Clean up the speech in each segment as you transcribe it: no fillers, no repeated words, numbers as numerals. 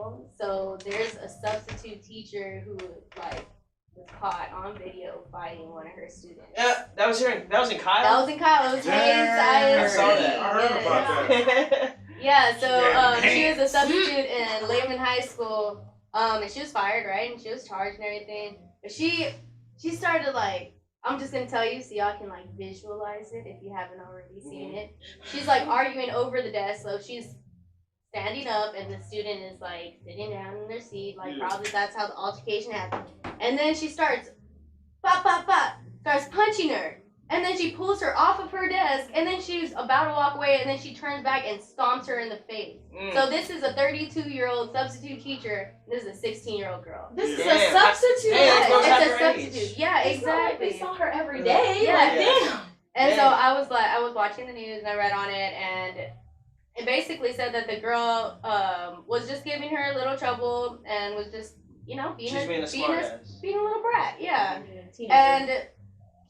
girl. So there's a substitute teacher who like was caught on video fighting one of her students. Yeah, that was in Kyle. That was in Kyle. It was Hayes I ISD. saw that. I heard about that. Yeah, so Yeah, she was a substitute in Lehman High School, and she was fired, right? And she was charged and everything. But she started like, I'm just gonna tell you so y'all can like visualize it if you haven't already seen it. She's like arguing over the desk, so she's standing up and the student is like sitting down in their seat, like probably that's how the altercation happened. And then she starts, starts punching her. And then she pulls her off of her desk, and then she's about to walk away, and then she turns back and stomps her in the face. So this is a 32-year-old substitute teacher. This is a 16-year-old girl. This is a substitute. It's a substitute. Yeah, exactly. They saw her every day. Yeah. Like, damn. And so I was watching the news, and I read on it, and it basically said that the girl was just giving her a little trouble and was just, being a little brat. Yeah. And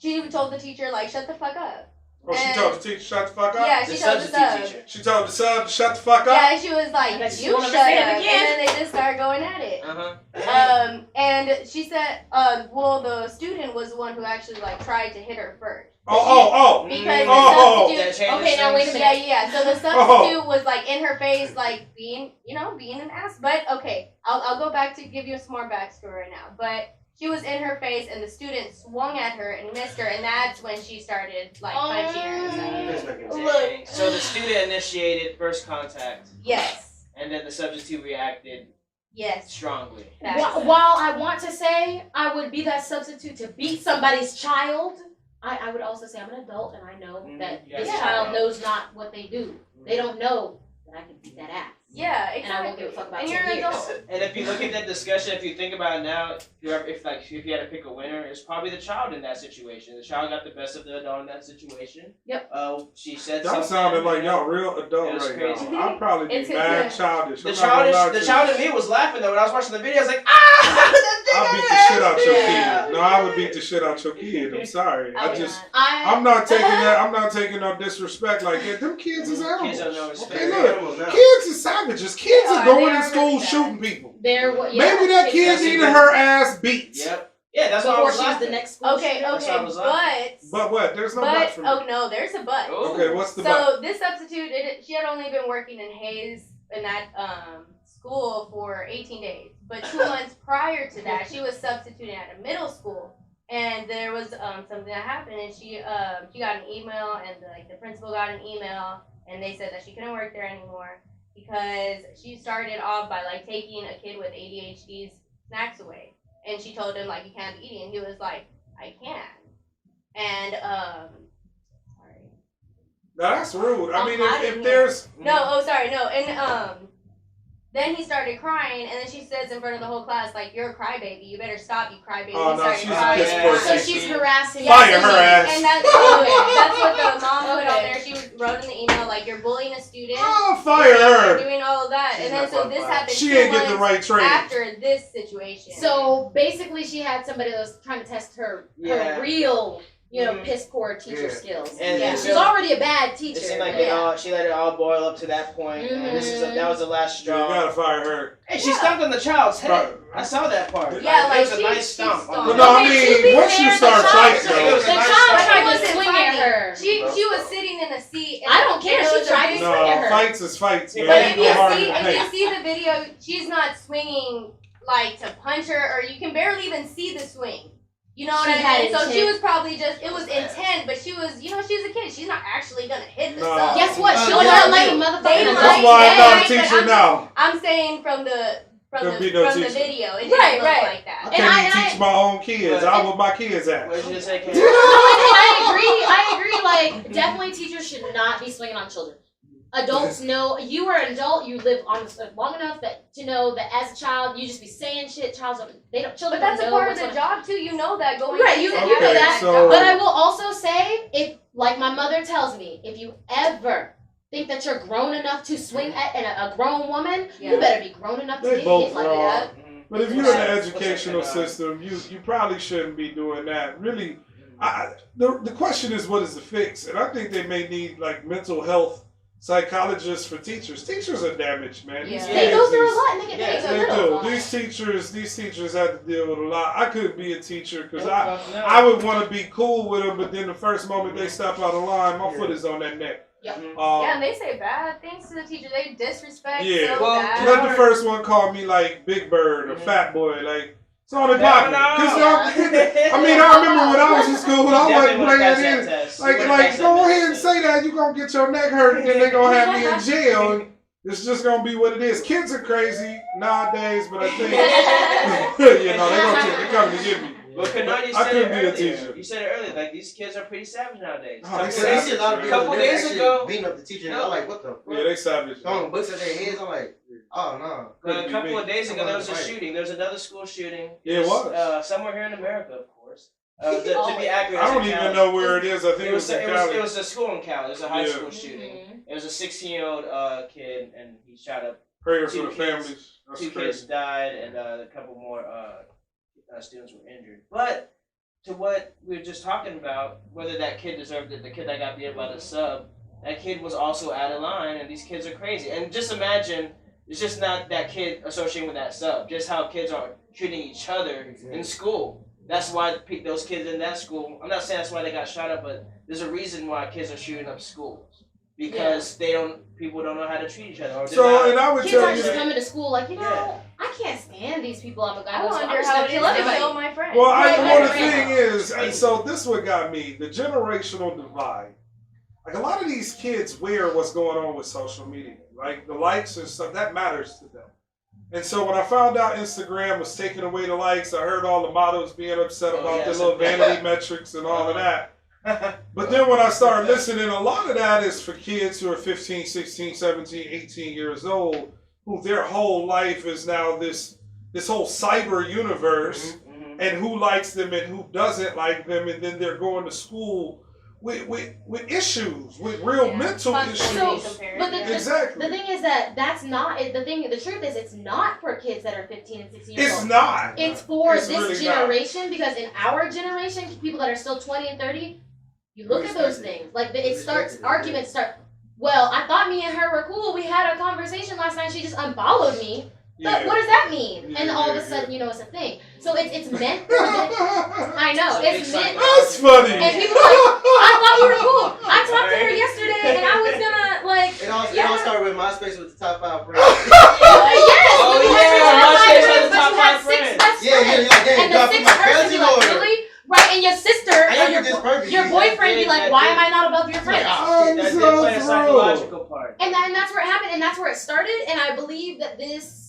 she even told the teacher, like, shut the fuck up. Oh, she told the teacher, shut the fuck up? Yeah, she told the sub. She told the sub to shut the fuck up? Yeah, and she was like, you shut up. And then they just started going at it. And she said, well, the student was the one who actually, like, tried to hit her first. Because the substitute... Okay, now wait a minute. Yeah. So the substitute was, like, in her face, like, being an ass. But, okay, I'll go back to give you some more backstory right now. But... she was in her face, and the student swung at her and missed her, and that's when she started, like, punching her. So the student initiated first contact. Yes. And then the substitute reacted. Yes. Strongly. While I want to say I would be that substitute to beat somebody's child, I would also say I'm an adult, and I know that this child knows not what they do. They don't know that I can beat that ass. Yeah, exactly. And I won't give a fuck about 10 you're an years. adult. And if you look at that discussion, if you think about it now, if you had to pick a winner, it's probably the child in that situation. The child got the best of the adult in that situation. Yep. She said y'all something. sounded like y'all real adult right crazy. now. I'd probably be mad childish. The child in me was laughing though when I was watching the video. I was like, ah! I'll beat the shit out your kid. No, I would beat the shit out your kid. I'm sorry. I'm not taking that. I'm not taking no disrespect like that. Them kids is animals. Kids don't know respect. Okay, look, kids is savages. Kids are going to school shooting people. Maybe that kid needed her ass beat. Yep. Yeah, that's why I was laughing. The next school Okay, but what? There's no but for me. Oh no, there's a but. Okay, what's the but? So this substitute, she had only been working in Hayes in that school for 18 days. But 2 months prior to that, she was substituting at a middle school, and there was something that happened, and she got an email, and the principal got an email, and they said that she couldn't work there anymore because she started off by like taking a kid with ADHD's snacks away, and she told him like you can't be eating, and he was like I can, and sorry. No, that's rude. I mean, if there's and then he started crying, and then she says in front of the whole class, like, you're a crybaby. You better stop, you crybaby. Oh, no, she's a piss poor. So she's harassing. Fire her ass. And that's what the mom put on there. She wrote in the email, like, you're bullying a student. Oh, fire her. Doing all of that. And then so this happened she ain't get the right training after this situation. So basically she had somebody that was trying to test her real... piss poor teacher skills. And she's already a bad teacher. It seemed like she let it all boil up to that point, and that was the last straw. You gotta fire her. Hey, she stomped on the child's head. I saw that part. Yeah, it was a nice stomp. Well, no, I mean, once you start fighting, the child tried to swing at her. She was sitting in a seat. I don't care. She tried to swing at her. Fights is fights, man. But if you see the video, she's not swinging like to punch her, or you can barely even see the swing. You know what I mean? So she was probably it was intent, but she was, she's a kid. She's not actually going to hit the son. Guess what? She'll not like a motherfucker. That's why I'm not a teacher now. I'm saying from the video, it didn't look like that. I can't even teach my own kids. I want my kids at. What did you say, Karen? I agree. Like, definitely teachers should not be swinging on children. Adults know you are an adult. You live on this earth long enough to know that as a child you just be saying shit. Children But that's a part of the job too. You know that going right. You know that. So, but I will also say, if like my mother tells me, if you ever think that you're grown enough to swing at a grown woman, you better be grown enough to get hit like that. But if you're in the educational system, you probably shouldn't be doing that. Really, the question is, what is the fix? And I think they may need like mental health psychologists for teachers. Teachers are damaged, man. Yeah. They go through a lot and they get paid. these teachers have to deal with a lot. I couldn't be a teacher because No. I would want to be cool with them, but then the first moment they step out of line, my foot is on that neck. Yep. Yeah, and they say bad things to the teacher. They disrespect Yeah. so Well, bad. Let the first one call me like Big Bird or Fat Boy, like it's on the No, block. no. I remember when I was in school, I wasn't playing in. Like, go ahead and say that. You're going to get your neck hurt and then they're going to have me in jail. And it's just going to be what it is. Kids are crazy nowadays, but I think, they're coming to get me. Well, Kanan, you I said couldn't it be a earlier. teacher. You said it earlier. Like these kids are pretty savage nowadays. Oh, You see a lot of people Couple that days actually ago- beating up the teacher. And I'm like, what the fuck? Yeah, they savage. Throwing books at their heads. I'm like, oh no. A couple of days ago, there was a Right. shooting. There was another school shooting. Yeah, it was. Somewhere here in America, of course. To be accurate, I it's don't in even Cali. know where it is. I think It was in it Cali. was a school in Cali. It was a high Yeah. school shooting. Mhm. It was a 16-year-old kid, and he shot up. Prayers two for the kids- families. That's Two kids crazy. died, and a couple more students were injured. But to what we were just talking about, whether that kid deserved it, the kid that got beat up by the sub, that kid was also out of line, and these kids are crazy. And just imagine, it's just not that kid associating with that sub, just how kids are treating each other in school. That's why those kids in that school, I'm not saying that's why they got shot up, but there's a reason why kids are shooting up schools. Because people don't know how to treat each other. Or they're So, not- and I would Kids tell are you. just coming to school like, Yeah. I can't stand these people. I'm a guy. I I'm wonder just how gonna it is kill to everybody. kill my friend. Well, Right, the right. thing is, and so this what got me, the generational divide. Like a lot of these kids wear what's going on with social media, like the likes and stuff, that matters to them. And so when I found out Instagram was taking away the likes, I heard all the models being upset Oh, about yeah, the so- little vanity metrics and all of that. But then when I started listening, a lot of that is for kids who are 15, 16, 17, 18 years old, who their whole life is now this whole cyber universe, and who likes them and who doesn't like them, and then they're going to school with issues, with real mental issues. But Exactly. the thing is that's not the truth is it's not for kids that are 15 and 16 years It's old. not. It's for It's this really not. generation because in our generation, people that are still 20 and 30, you look at those things. Like it starts arguments start. Well, I thought me and her were cool. We had a conversation last night. She just unfollowed me. But what does that mean? And all of a sudden, it's a thing. So it's meant for this. I know. It's meant. That's funny. And people are like, I thought we were cool. I talked to her yesterday, and I was gonna like. It all started with MySpace with the top 5 friends. Yes. Oh, you yeah, had MySpace had the but top you had 5 6 friends. best Yeah, friends. And the God, 6th my person cousin be like, or- really? Right, and your sister I or did this perfect. your boyfriend be like, why am I not above your friend? I'm That did so play a through. psychological part. And that's where it happened, and that's where it started. And I believe that this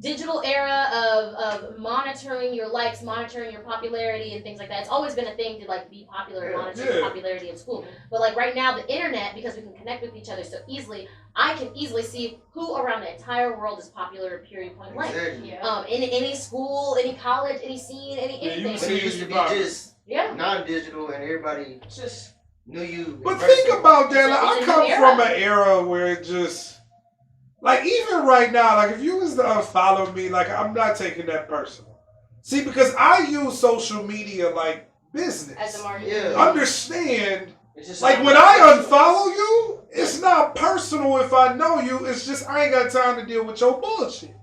digital era of monitoring your likes, monitoring your popularity, and things like that, it's always been a thing to like be popular and monitor your popularity in school. But like right now, the internet, because we can connect with each other so easily, I can easily see who around the entire world is popular. Period. Point blank. Exactly. In any school, any college, any scene, anything. But it used to be just Yeah. non-digital and everybody It's just knew you. But in think person. about that. Like, It's I a come new from era. an era where it just, like, even right now, like, if you was to unfollow me, like, I'm not taking that personal. See, because I use social media like business. As a marketing. Yeah. Understand, it's just like, when I unfollow you, it's not personal if I know you. It's just I ain't got time to deal with your bullshit.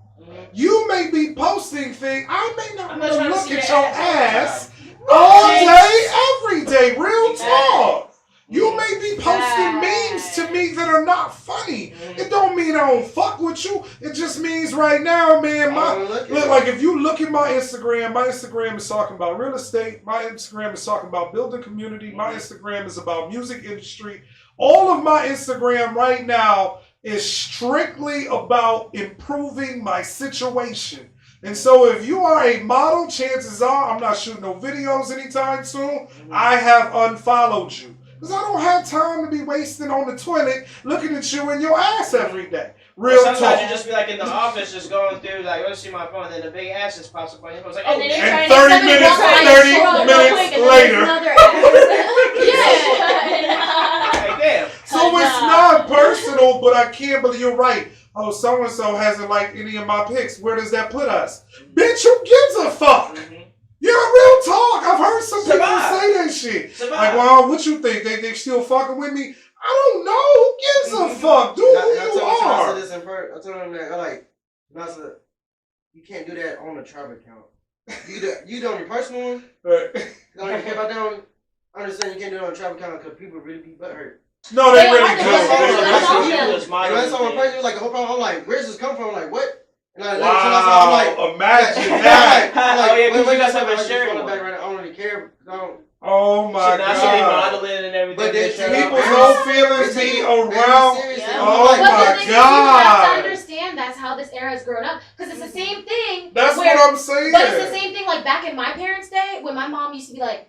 You may be posting things. I may not I'm want not to trying to look see at your your ass ass all day, every day. Real talk. You Mhm. may be posting memes to me that are not funny. It don't mean I don't fuck with you. It just means right now, man, look, like if you look at my Instagram is talking about real estate. My Instagram is talking about building community. My Instagram is about music industry. All of my Instagram right now is strictly about improving my situation. And so if you are a model, chances are I'm not shooting no videos anytime soon. I have unfollowed you. Because I don't have time to be wasting on the toilet looking at you in your ass every day. Real Sometimes talk. you just be like in the office, just going through, like, let's see my phone, and then the big ass just pops up on your phone. It's like, And oh, then shit. they're And trying to 30 minutes, somebody 30 scroll real minutes quick, and then later. there's another ad. Yeah. Like, damn. So it's not personal, but I can't believe you're right. Oh, so-and-so hasn't liked any of my pics. Where does that put us? Bitch, who gives a fuck? Yeah, real talk. I've heard some people say that shit. Like, well, what you think? They still fucking with me? I don't know. Who gives a fuck? Do who you I are. told him that, like, you can't do that on a tribe account. You do on your personal one. Right. If I don't understand, you can't do it on a tribe account because people really be butthurt. No, they They really are the do. best They person really that's do. on People them. is And modeling when someone things. person like a whole problem, I'm like, where's this come from? I'm like, what? And I Wow, like, imagine I'm that. like, Oh, yeah, 'cause wait, you got I something just sharing follow one. back right now. I don't really care. I don't. Oh my So now she be God. modeling and everything. But they- showing People's off. whole feelings They take be it very around. seriously. Yeah. Oh But my the thing is, people have to God. understand that's how this era has grown up. Because it's the same thing. That's where, what I'm saying. But it's the same thing like back in my parents' day when my mom used to be like,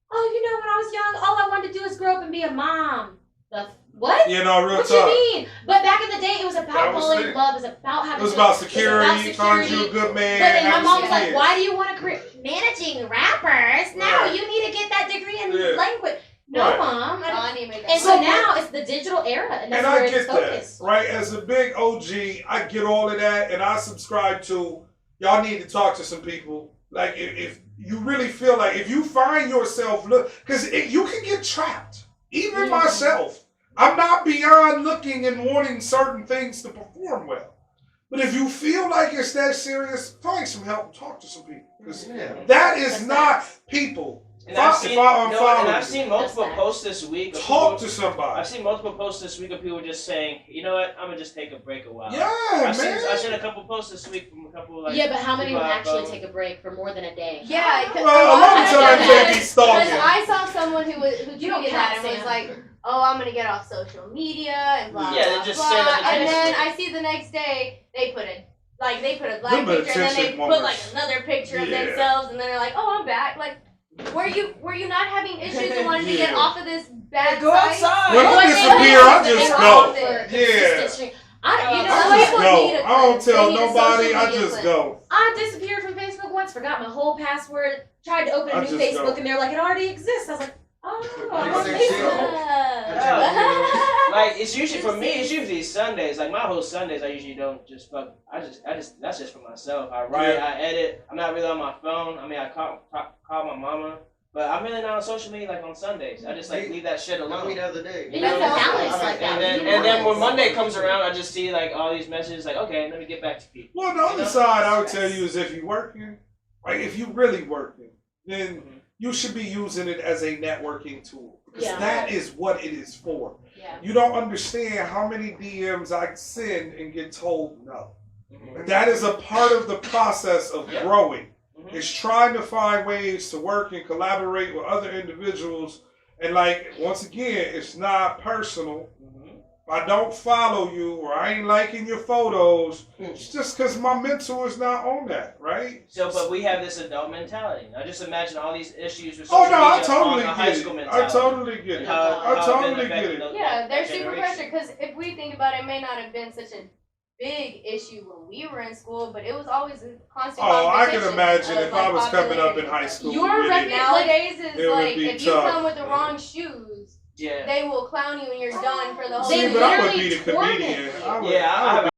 oh, you know, when I was young, all I wanted to do is grow up and be a mom. The what? You know, real What talk. you mean? But back in the day, it was That about was falling it. in love. It was about having It was children. about security, find you a good man. But then my have mom some was like, kids. why do you want to career? Managing rappers? No, Right. you need to get that degree in Yeah. language. No, Right. Mom. Donnie made that. And so now it's the digital era, and that's And where I it's get focused. that, right? As a big OG, I get all of that, and I subscribe to. Y'all need to talk to some people. Like if you really feel like if you find yourself because you can get trapped. Even myself, I'm not beyond looking and wanting certain things to perform well. But if you feel like it's that serious, find some help and talk to some people. 'Cause that is That's not facts. people. And I've seen, no, and unfollow I've you. seen multiple That's posts this week. Of Talk people, to somebody. I've seen multiple posts this week of people just saying, you know what, I'm gonna just take a break a while. Yeah, I've man. seen a couple posts this week from a couple like. Yeah, but how many would people actually I've, take a break for more than a day? Yeah, Well, a lot of times they be because stalking. I saw someone who You don't tweeted count, that and was Sam. like, "Oh, I'm gonna get off social media and blah Yeah, blah they just blah." stand up And and then text I see the next day they put a black Them picture and then they attention put wonders. like another picture of Yeah. themselves and then they're like, "Oh, I'm back." Like, were you not having issues and wanted to get Yeah. off of this bad Go site? outside. When I What they disappear, do I is just they go. offer consistent Yeah. stream. I, you know, I Some what? just people go. need a I don't cleanse. They tell need a nobody. social I media just cleanse. go. I disappeared from Facebook once, forgot my whole password, tried to open a I new just Facebook, go. and they're like, it already exists. I was like, oh, I'm on Same shit. Facebook. Like it's usually for me. It's usually Sundays. Like my whole Sundays, I usually don't just fuck. I just. That's just for myself. I write. Yeah. I edit. I'm not really on my phone. I mean, I call my mama, but I'm really not on social media like on Sundays. I just like leave that shit Not me alone. the other day. You know, Yeah. balance like that. And then when Monday comes around, I just see like all these messages. Like, okay, let me get back to people. Well, the other side I would tell you is if you're working, like if you really working, then you should be using it as a networking tool because Yeah. that is what it is for. Yeah. You don't understand how many DMs I send and get told no. Mhm. That is a part of the process of Yeah. growing. Mhm. It's trying to find ways to work and collaborate with other individuals. And like, once again, it's not personal. Mhm. If I don't follow you or I ain't liking your photos, it's just because my mentor is not on that, right? So, but we have this adult mentality. Now, just imagine all these issues with Oh social no, I media totally on a high get school it. I mentality. totally get And it. how- I how it's totally been get affecting it. Yeah, they're that super generation. pressure because if we think about it, it may not have been such a big issue when we were in school, but it was always a constant Oh, I can competition imagine of, if like, I was coming up in popularity. high school. Your with record- it. Nowadays, It it's would like be if you tough. come with the wrong shoes, Yeah. they will clown you and you're done for the whole They See, year. but I would literally be the torment comedian. you. I would, Yeah, I would